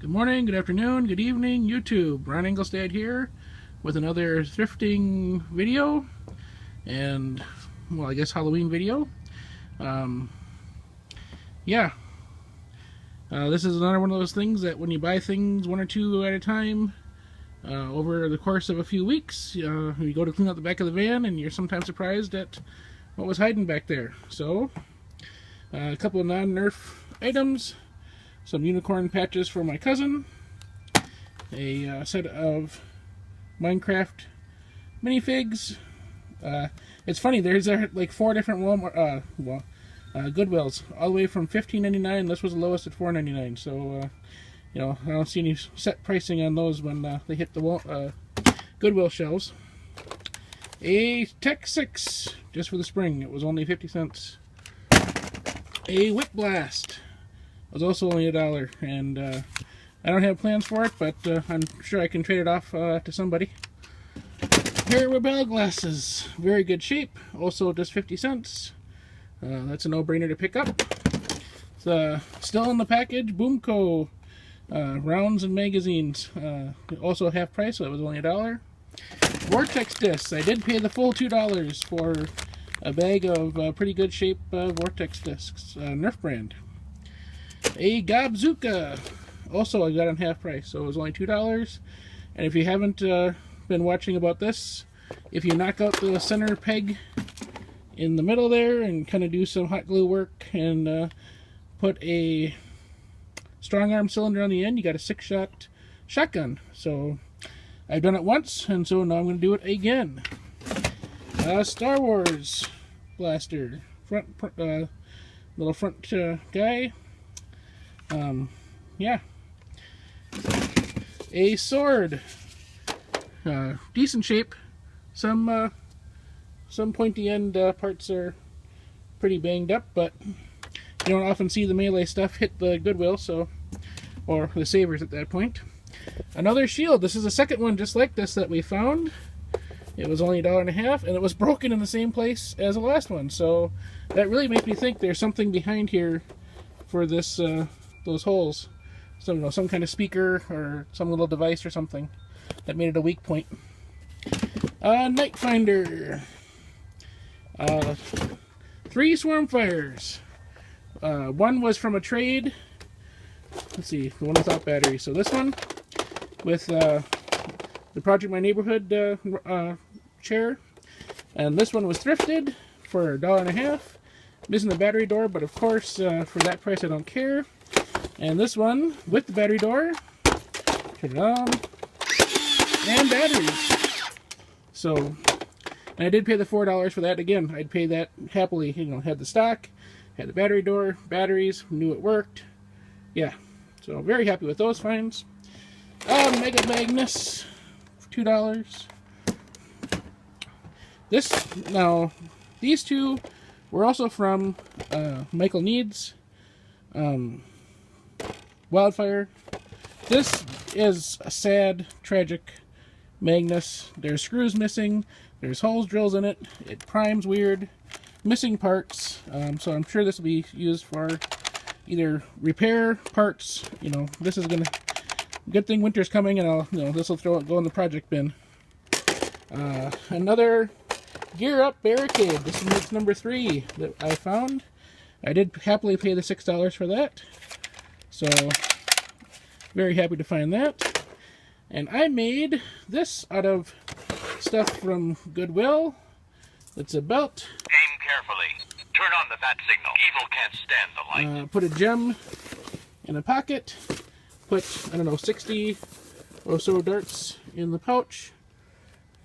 Good morning, good afternoon, good evening, YouTube. Ron Engelstad here with another thrifting video and, well, I guess Halloween video. This is another one of those things that when you buy things one or two at a time over the course of a few weeks, you go to clean out the back of the van and you're sometimes surprised at what was hiding back there. So, a couple of non-Nerf items. Some unicorn patches for my cousin, a set of Minecraft minifigs. It's funny, there's like 4 different Walmart, Goodwills, all the way from $15.99. This was the lowest at $4.99. So, you know, I don't see any set pricing on those when they hit the Goodwill shelves. A Tech 6, just for the spring. It was only 50 cents. A Whip Blast. It was also only $1, and I don't have plans for it, but I'm sure I can trade it off to somebody. Pair of Rebel glasses, very good shape, also just 50 cents. That's a no-brainer to pick up. It's still in the package, Boomco rounds and magazines, also half price, so it was only $1. Vortex discs, I did pay the full $2 for a bag of pretty good shape Vortex discs, Nerf brand. A Gobzooka, also I got on half price, so it was only $2. And if you haven't been watching about this, if you knock out the center peg in the middle there and kind of do some hot glue work and put a strong arm cylinder on the end, you got a 6-shot shotgun. So I've done it once, and so now I'm going to do it again. Star Wars blaster, little front guy. A sword, decent shape. Some pointy end parts are pretty banged up, but you don't often see the melee stuff hit the Goodwill, so, or the Savers at that point. Another shield. This is the second one just like this that we found. It was only $1.50, and it was broken in the same place as the last one, so that really makes me think there's something behind here for this those holes. So, you know, some kind of speaker or some little device or something that made it a weak point. Night Finder. 3 swarm fires. One was from a trade. Let's see, the one without batteries. So this one with the Project My Neighborhood chair. And this one was thrifted for $1.50. Missing the battery door, but of course, for that price I don't care. And this one with the battery door, turn it on, and batteries. So, and I did pay the $4 for that. Again, I'd pay that happily. You know, had the stock, had the battery door, batteries, knew it worked. Yeah, so very happy with those finds. Mega Magnus, $2. These two were also from Michael Needs. Wildfire. This is a sad, tragic Magnus. There's screws missing. There's holes drilled in it. It primes weird. Missing parts. So I'm sure this will be used for either repair parts. You know, this is gonna. Good thing winter's coming, and this will go in the project bin. Another Gear Up barricade. This is number 3 that I found. I did happily pay the $6 for that. So, very happy to find that. And I made this out of stuff from Goodwill. It's a belt. Aim carefully. Turn on the bat signal. Evil can't stand the light. Put a gem in a pocket. Put, I don't know, 60 or so darts in the pouch.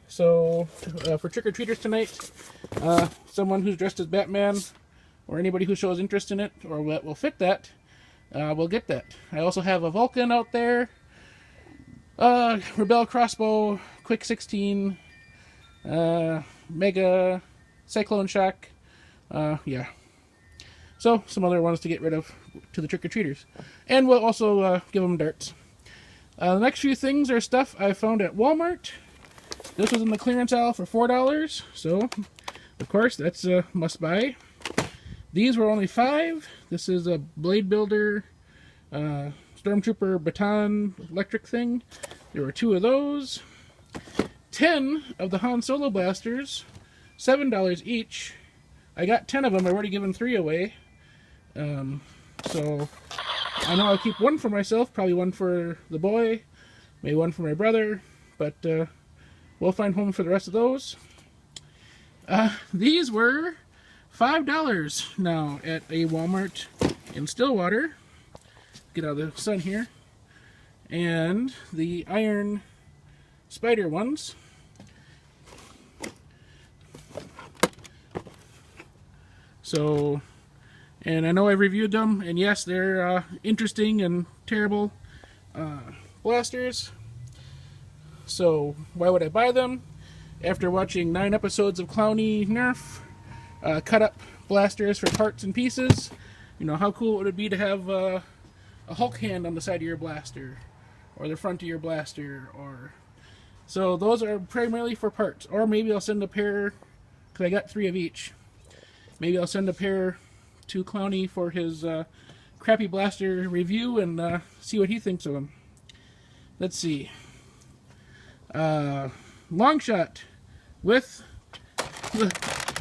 So, for trick-or-treaters tonight, someone who's dressed as Batman, or anybody who shows interest in it, or that will fit that, will get that. I also have a Vulcan out there, Rebel crossbow, Quick 16, Mega Cyclone Shock, yeah. So, some other ones to get rid of to the trick-or-treaters. And we'll also give them darts. The next few things are stuff I found at Walmart. This was in the clearance aisle for $4, so, of course, that's a must-buy. These were only $5. This is a Blade Builder Stormtrooper baton electric thing. There were 2 of those. 10 of the Han Solo blasters, $7 each. I got 10 of them. I've already given 3 away. So I know I'll keep 1 for myself, probably 1 for the boy, maybe 1 for my brother, but we'll find home for the rest of those. These were $5 now at a Walmart in Stillwater. Get out of the sun here. And the iron spider ones. So, and I know I've reviewed them, and yes, they're interesting and terrible blasters. So, why would I buy them? After watching 9 episodes of Clowny Nerf, cut up blasters for parts and pieces, you know, how cool would it be to have a Hulk hand on the side of your blaster, or the front of your blaster, or... So those are primarily for parts, or maybe I'll send a pair, because I got 3 of each. Maybe I'll send a pair to Clowny for his crappy blaster review and see what he thinks of them. Let's see. Long shot with the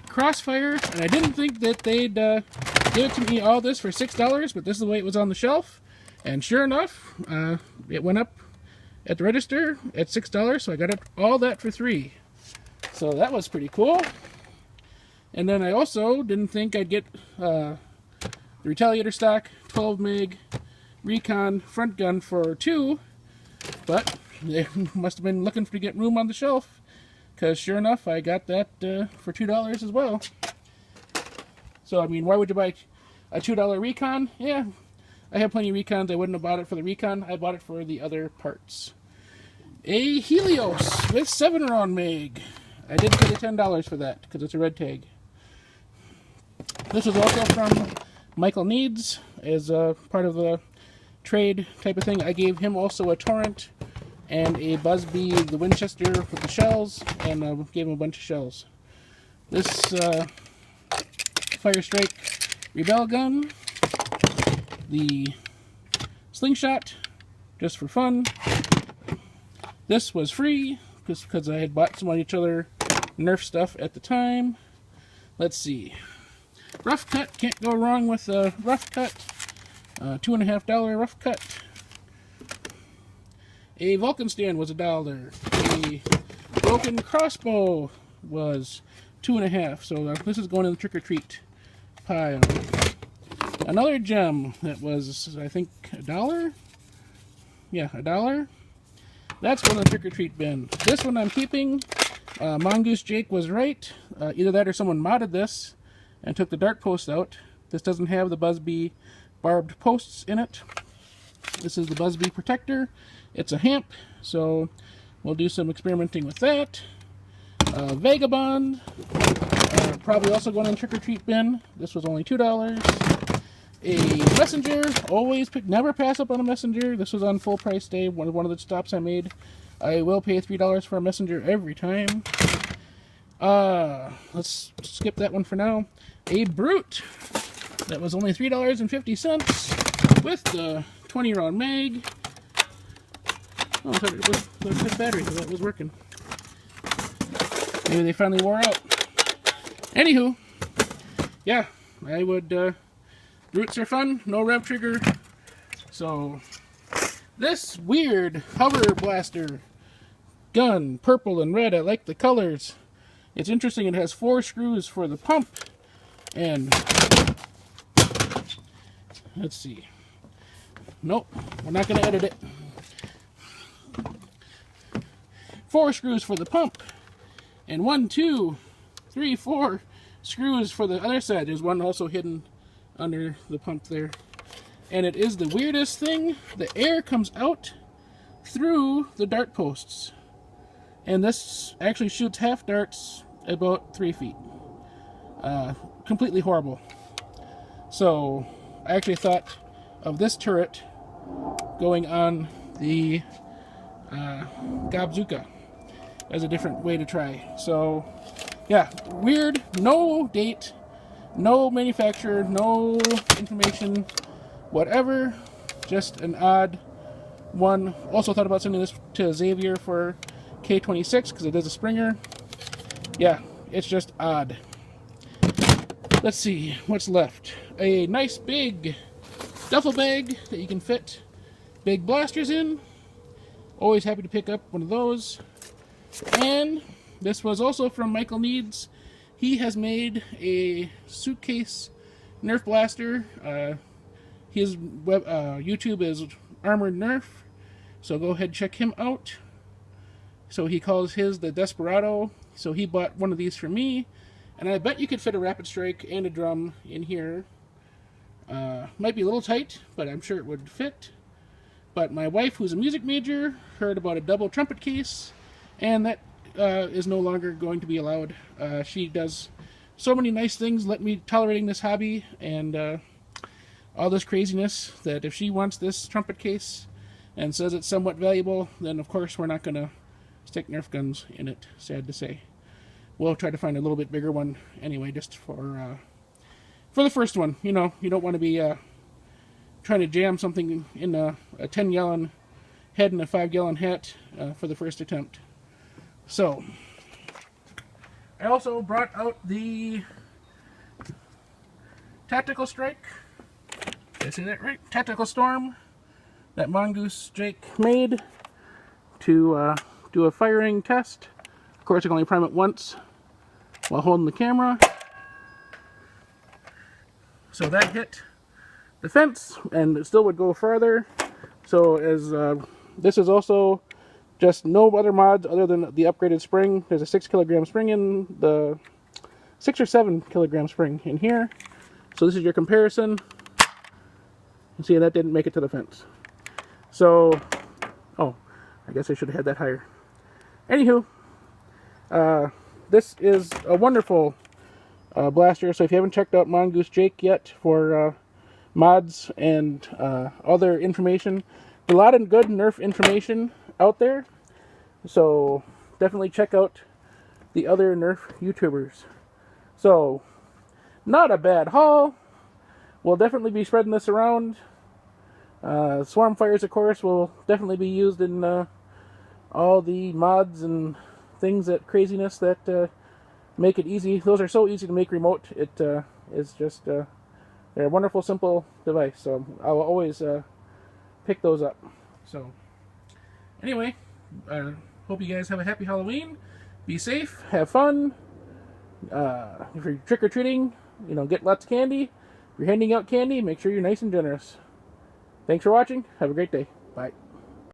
Crossfire, and I didn't think that they'd give it to me all this for $6, but this is the way it was on the shelf, and sure enough, it went up at the register at $6, so I got it all that for $3. So that was pretty cool. And then I also didn't think I'd get the Retaliator stock 12 meg Recon front gun for $2, but they must have been looking to get room on the shelf, because sure enough I got that for $2 as well. So I mean, why would you buy a $2 Recon? Yeah, I have plenty of Recons. I wouldn't have bought it for the Recon. I bought it for the other parts. A Helios with 7-round mag. I did pay $10 for that because it's a red tag. This was also from Michael Needs as part of the trade type of thing. I gave him also a Torrent and a Busby, the Winchester with the shells, and gave him a bunch of shells. This Fire Strike Rebel gun, the Slingshot, just for fun. This was free, just because I had bought some of each other Nerf stuff at the time. Let's see. Rough Cut, can't go wrong with a Rough Cut. $2.50 Rough Cut. A Vulcan stand was $1. A broken crossbow was $2.50. So this is going in the trick-or-treat pile. Another gem that was, I think, $1? Yeah, $1. That's going in the trick-or-treat bin. This one I'm keeping. Mongoose Jake was right. Either that or someone modded this and took the dart post out. This doesn't have the Busby barbed posts in it. This is the Busby protector. It's a hamp, so we'll do some experimenting with that. Vagabond, probably also going in the trick-or-treat bin. This was only $2. A Messenger, never pass up on a Messenger. This was on full price day, one of the stops I made. I will pay $3 for a Messenger every time. Let's skip that one for now. A Brute, that was only $3.50 with the 20-round mag. Oh, I thought it was the battery, so that was working. Maybe they finally wore out. Anywho, yeah, I would, Brutes are fun, no rev trigger. So, this weird hover blaster gun, purple and red, I like the colors. It's interesting, it has 4 screws for the pump, and, let's see. Nope, we're not going to edit it. 4 screws for the pump, and 1, 2, 3, 4 screws for the other side. There's one also hidden under the pump there. And it is the weirdest thing. The air comes out through the dart posts. And this actually shoots half darts about 3 feet. Completely horrible. So, I actually thought of this turret going on the Gobzuka as a different way to try. So, yeah, weird, no date, no manufacturer, no information, whatever. Just an odd one. Also thought about sending this to Xavier for K26 because it is a Springer. Yeah, it's just odd. Let's see what's left. A nice big duffel bag that you can fit big blasters in. Always happy to pick up one of those. And this was also from Michael Needs. He has made a suitcase Nerf blaster. His YouTube is Armored Nerf, so go ahead and check him out. So he calls his the Desperado. So he bought one of these for me, and I bet you could fit a Rapid Strike and a drum in here. Might be a little tight, but I'm sure it would fit. But my wife, who's a music major, heard about a double trumpet case, and that is no longer going to be allowed. She does so many nice things, let me tolerating this hobby and all this craziness, that if she wants this trumpet case and says it's somewhat valuable, then of course we're not going to stick Nerf guns in it, sad to say. We'll try to find a little bit bigger one anyway, just for the first one. You know, you don't want to be trying to jam something in a 10-gallon head and a 5-gallon hat for the first attempt. So, I also brought out the Tactical Strike. Did I say that right? Tactical Storm that Mongoose Jake made to do a firing test. Of course, I can only prime it once while holding the camera. So that hit the fence, and it still would go farther. So as this is also just no other mods other than the upgraded spring. There's a 6 kilogram spring in the 6 or 7 kilogram spring in here. So this is your comparison. You see that didn't make it to the fence. So, oh, I guess I should have had that higher. Anywho, this is a wonderful blaster. So if you haven't checked out Mongoose Jake yet for mods and other information, there's a lot of good Nerf information out there. So definitely check out the other Nerf YouTubers. So, not a bad haul. We'll definitely be spreading this around. Swarm fires, of course, will definitely be used in all the mods and things, that craziness that make it easy. Those are so easy to make remote. It is just they're a wonderful, simple device. So I will always pick those up. So anyway, hope you guys have a happy Halloween. Be safe, have fun. If you're trick-or-treating, you know, get lots of candy. If you're handing out candy, make sure you're nice and generous. Thanks for watching. Have a great day. Bye.